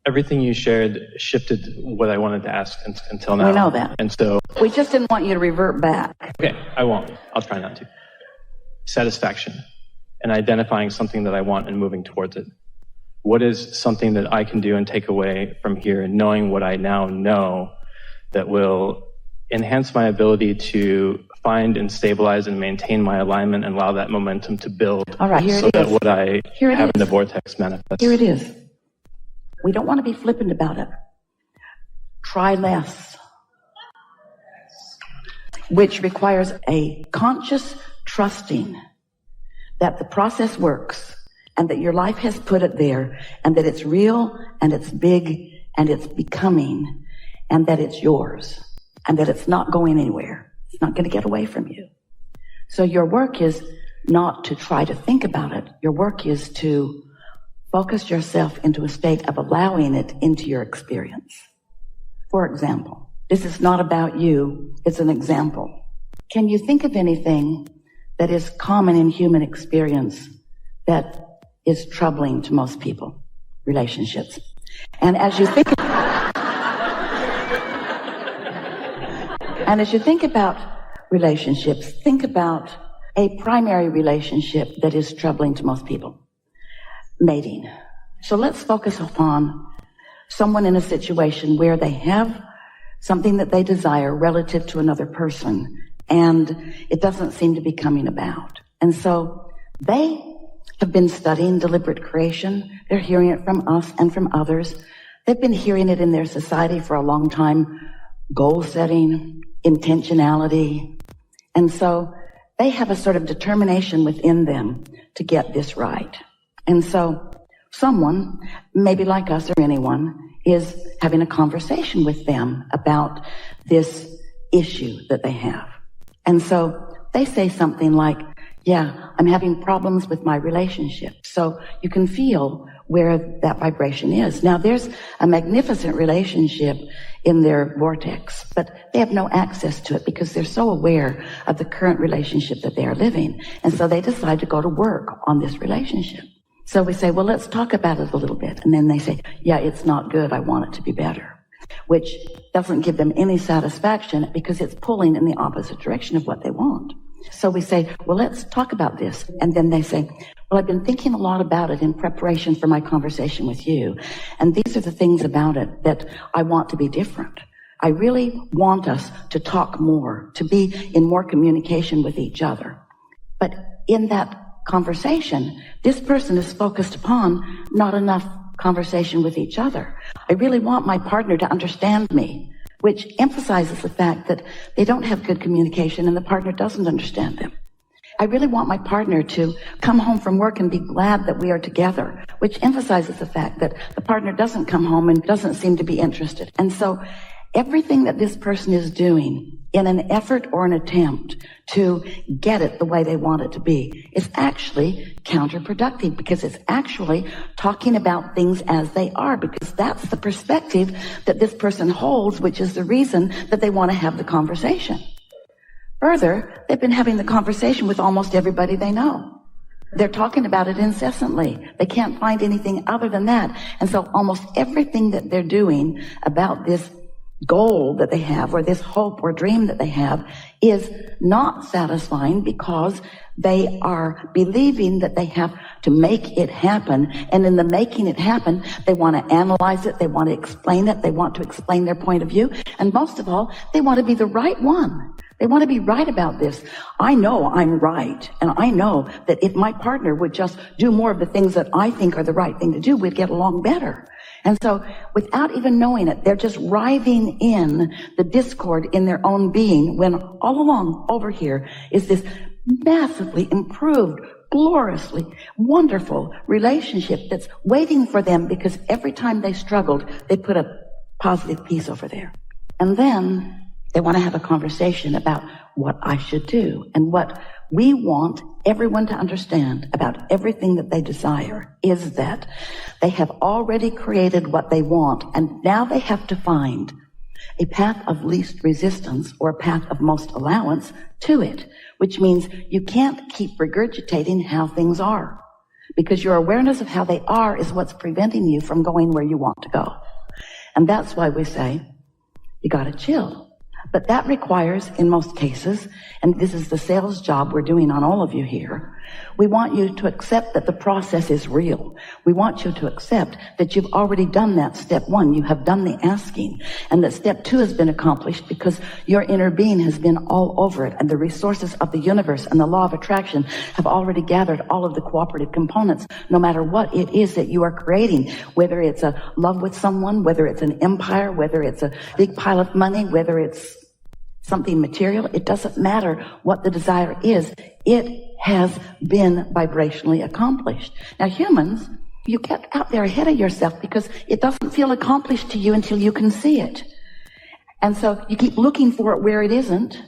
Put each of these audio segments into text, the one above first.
Everything you shared shifted what I wanted to ask until now. We know that. And so... We just didn't want you to revert back. Okay, I won't. I'll try not to. Satisfaction and identifying something that I want and moving towards it. What is something that I can do and take away from here, and knowing what I now know that will enhance my ability to find and stabilize and maintain my alignment and allow that momentum to build. All right, here so it that is. what I have in the vortex manifests. Here it is. We don't want to be flippant about it. Try less, which requires a conscious trusting that the process works and that your life has put it there and that it's real and it's big and it's becoming and that it's yours and that it's not going anywhere. It's not going to get away from you. So your work is not to try to think about it. Your work is to focus yourself into a state of allowing it into your experience. For example, this is not about you, it's an example. Can you think of anything that is common in human experience that is troubling to most people? Relationships. And as you think about relationships, think about a primary relationship that is troubling to most people. Mating. So let's focus upon someone in a situation where they have something that they desire relative to another person, and it doesn't seem to be coming about. And so they have been studying deliberate creation. They're hearing it from us and from others. They've been hearing it in their society for a long time. Goal setting, intentionality. And so they have a sort of determination within them to get this right. And so someone, maybe like us or anyone, is having a conversation with them about this issue that they have. And so they say something like, yeah, I'm having problems with my relationship. So you can feel where that vibration is. Now, there's a magnificent relationship in their vortex, but they have no access to it because they're so aware of the current relationship that they are living. And so they decide to go to work on this relationship. So we say, well, let's talk about it a little bit. And then they say, yeah, it's not good. I want it to be better, which doesn't give them any satisfaction because it's pulling in the opposite direction of what they want. So we say, well, let's talk about this. And then they say, well, I've been thinking a lot about it in preparation for my conversation with you. And these are the things about it that I want to be different. I really want us to talk more, to be in more communication with each other. But in that conversation, this person is focused upon not enough conversation with each other. I really want my partner to understand me, which emphasizes the fact that they don't have good communication and the partner doesn't understand them. I really want my partner to come home from work and be glad that we are together, which emphasizes the fact that the partner doesn't come home and doesn't seem to be interested. And so everything that this person is doing in an effort or an attempt to get it the way they want it to be is actually counterproductive, because it's actually talking about things as they are, because that's the perspective that this person holds, which is the reason that they want to have the conversation. Further, they've been having the conversation with almost everybody they know. They're talking about it incessantly. They can't find anything other than that. And so almost everything that they're doing about this goal that they have, or this hope or dream that they have, is not satisfying because they are believing that they have to make it happen. And in the making it happen, they want to analyze it, they want to explain it, they want to explain their point of view, and most of all, they want to be the right one. They want to be right about this. I know I'm right, and I know that if my partner would just do more of the things that I think are the right thing to do, we'd get along better. And so, without even knowing it, they're just writhing in the discord in their own being, when all along over here is this massively improved, gloriously wonderful relationship that's waiting for them, because every time they struggled, they put a positive piece over there. And then they want to have a conversation about what I should do. And what we want everyone to understand about everything that they desire is that they have already created what they want, and now they have to find a path of least resistance, or a path of most allowance to it, which means you can't keep regurgitating how things are. because your awareness of how they are is what's preventing you from going where you want to go. And that's why we say, you gotta chill. But that requires, in most cases, and this is the sales job we're doing on all of you here, we want you to accept that the process is real. We want you to accept that you've already done that step one. You have done the asking. And that step two has been accomplished because your inner being has been all over it. And the resources of the universe and the law of attraction have already gathered all of the cooperative components, no matter what it is that you are creating, whether it's a love with someone, whether it's an empire, whether it's a big pile of money, whether it's something material. It doesn't matter what the desire is. It has been vibrationally accomplished. Now, humans, you get out there ahead of yourself because it doesn't feel accomplished to you until you can see it. And so you keep looking for it where it isn't,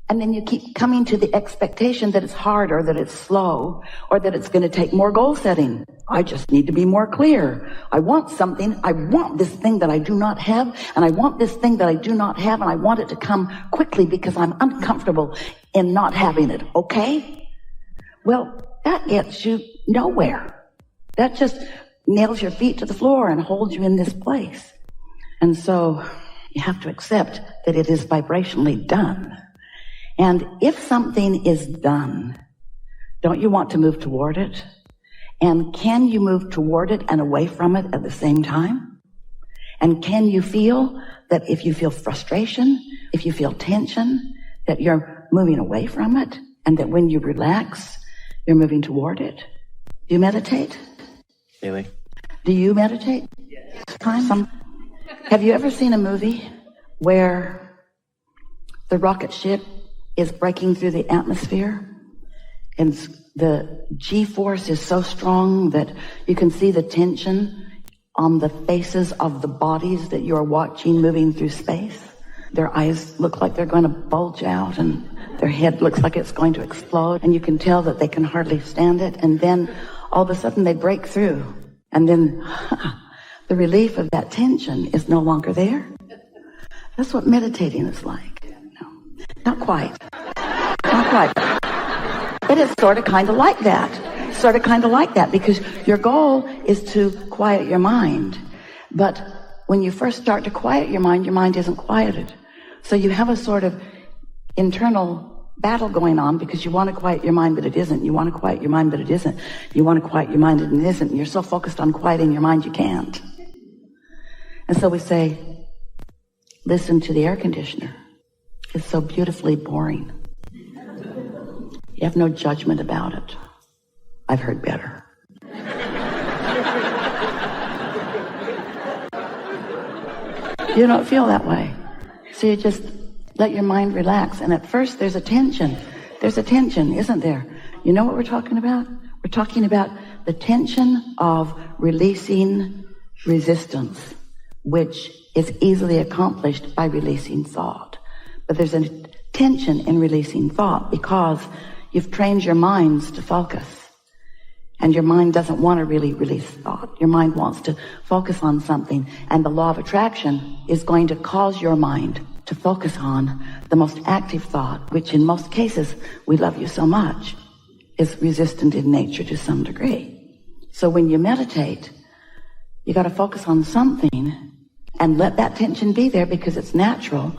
and then you keep coming to the expectation that it's hard or that it's slow or that it's going to take more goal setting. I just need to be more clear. I want something. I want this thing that I do not have, and I want this thing that I do not have, and I want it to come quickly because I'm uncomfortable in not having it. Okay? Well, that gets you nowhere. That just nails your feet to the floor and holds you in this place. And so you have to accept that it is vibrationally done. And if something is done, don't you want to move toward it? And can you move toward it and away from it at the same time? And can you feel that if you feel frustration, if you feel tension, that you're moving away from it, and that when you relax, you're moving toward it? Do you meditate? Daily. Do you meditate? Yes. Have you ever seen a movie where the rocket ship is breaking through the atmosphere and the G-force is so strong that you can see the tension on the faces of the bodies that you're watching moving through space? Their eyes look like they're going to bulge out, and their head looks like it's going to explode, and you can tell that they can hardly stand it. And then all of a sudden they break through, and then the relief of that tension is no longer there. That's what meditating is like. No, not quite. Not quite. But it's sort of kind of like that. Sort of kind of like that, because your goal is to quiet your mind. But when you first start to quiet your mind isn't quieted. So you have a sort of internal battle going on because you want to quiet your mind, but it isn't. You want to quiet your mind, but it isn't. You want to quiet your mind, and it isn't. And you're so focused on quieting your mind, you can't. And so we say, listen to the air conditioner. It's so beautifully boring. You have no judgment about it. I've heard better. You don't feel that way. So you just let your mind relax. And at first there's a tension. There's a tension, isn't there? You know what we're talking about? We're talking about the tension of releasing resistance, which is easily accomplished by releasing thought. But there's a tension in releasing thought because you've trained your minds to focus. And your mind doesn't want to really release thought. Your mind wants to focus on something. And the law of attraction is going to cause your mind to focus on the most active thought, which in most cases, we love you so much, is resistant in nature to some degree. So when you meditate, you got to focus on something and let that tension be there because it's natural,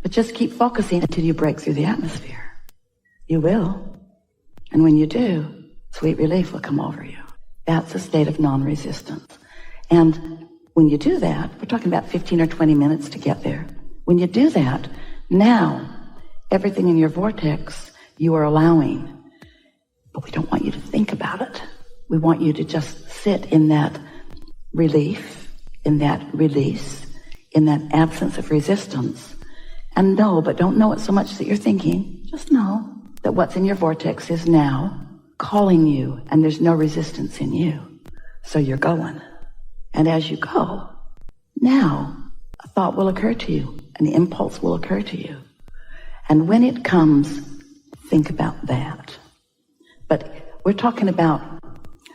but just keep focusing until you break through the atmosphere. You will. And when you do, sweet relief will come over you. That's a state of non-resistance. And when you do that, we're talking about 15 or 20 minutes to get there. When you do that, now, everything in your vortex, you are allowing. But we don't want you to think about it. We want you to just sit in that relief, in that release, in that absence of resistance. And know, but don't know it so much that you're thinking. Just know that what's in your vortex is now calling you, and there's no resistance in you. So you're going. And as you go, now a thought will occur to you, an impulse will occur to you. And when it comes, think about that. But we're talking about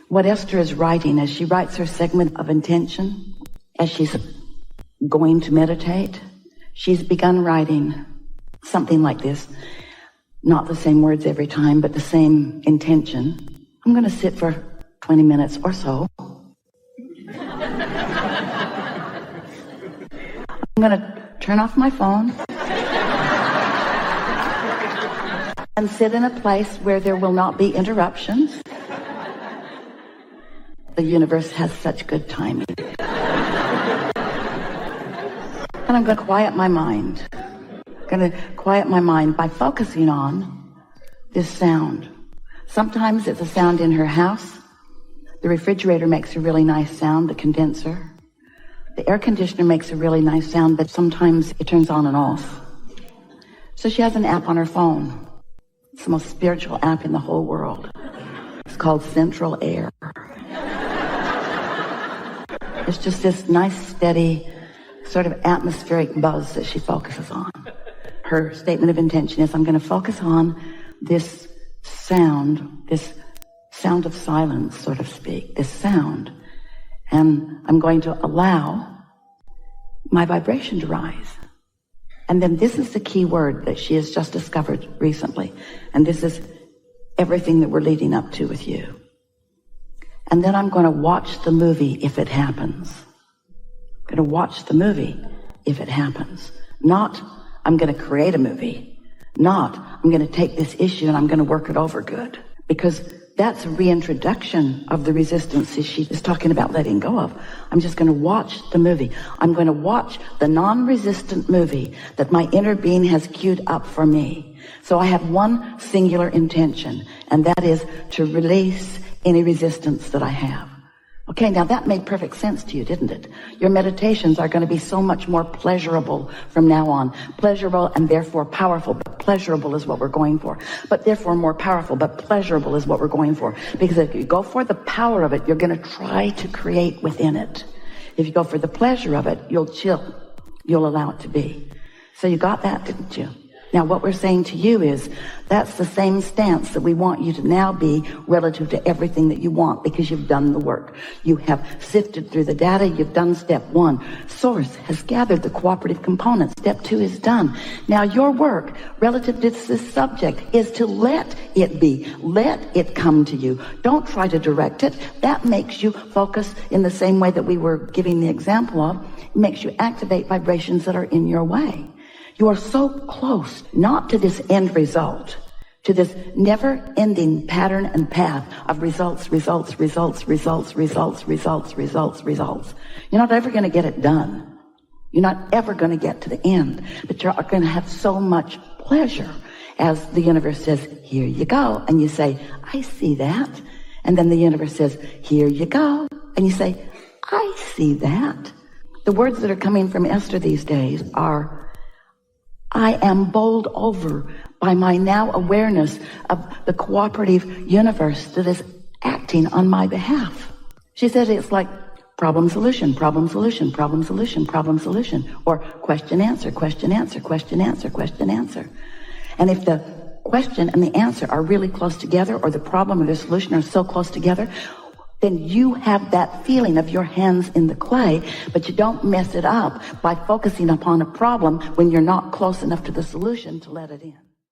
what Esther is writing as she writes her segment of intention, as she's going to meditate. She's begun writing something like this. Not the same words every time, but the same intention. I'm going to sit for 20 minutes or so. I'm going to turn off my phone and sit in a place where there will not be interruptions. The universe has such good timing. And I'm going to quiet my mind. I'm going to quiet my mind by focusing on this sound. Sometimes it's a sound in her house. The refrigerator makes a really nice sound, the condenser. The air conditioner makes a really nice sound, but sometimes it turns on and off. So she has an app on her phone. It's the most spiritual app in the whole world. It's called Central Air. It's just this nice, steady, sort of atmospheric buzz that she focuses on. Her statement of intention is, I'm going to focus on this sound of silence, so to speak, this sound. And I'm going to allow my vibration to rise. And then this is the key word that she has just discovered recently. And this is everything that we're leading up to with you. And then I'm going to watch the movie if it happens. I'm going to watch the movie if it happens. Not, I'm going to create a movie. Not, I'm going to take this issue and I'm going to work it over good. Because that's a reintroduction of the resistances she is talking about letting go of. I'm just going to watch the movie. I'm going to watch the non-resistant movie that my inner being has queued up for me. So I have one singular intention, and that is to release any resistance that I have. Okay, now that made perfect sense to you, didn't it? Your meditations are going to be so much more pleasurable from now on. Pleasurable and therefore powerful, but pleasurable is what we're going for. But therefore more powerful, but pleasurable is what we're going for. Because if you go for the power of it, you're going to try to create within it. If you go for the pleasure of it, you'll chill. You'll allow it to be. So you got that, didn't you? Now what we're saying to you is that's the same stance that we want you to now be relative to everything that you want, because you've done the work. You have sifted through the data. You've done step 1. Source has gathered the cooperative components. Step 2 is done. Now your work relative to this subject is to let it be. Let it come to you. Don't try to direct it. That makes you focus in the same way that we were giving the example of. It makes you activate vibrations that are in your way. You are so close, not to this end result, to this never-ending pattern and path of results. You're not ever going to get it done. You're not ever going to get to the end, but you're going to have so much pleasure as the universe says, here you go. And you say, I see that. And then the universe says, here you go. And you say, I see that. The words that are coming from Esther these days are, I am bowled over by my now awareness of the cooperative universe that is acting on my behalf. She said it's like problem, solution, problem, solution, problem, solution, problem, solution, or question, answer, question, answer, question, answer, question, answer. And if the question and the answer are really close together, or the problem or the solution are so close together, then you have that feeling of your hands in the clay, but you don't mess it up by focusing upon a problem when you're not close enough to the solution to let it in.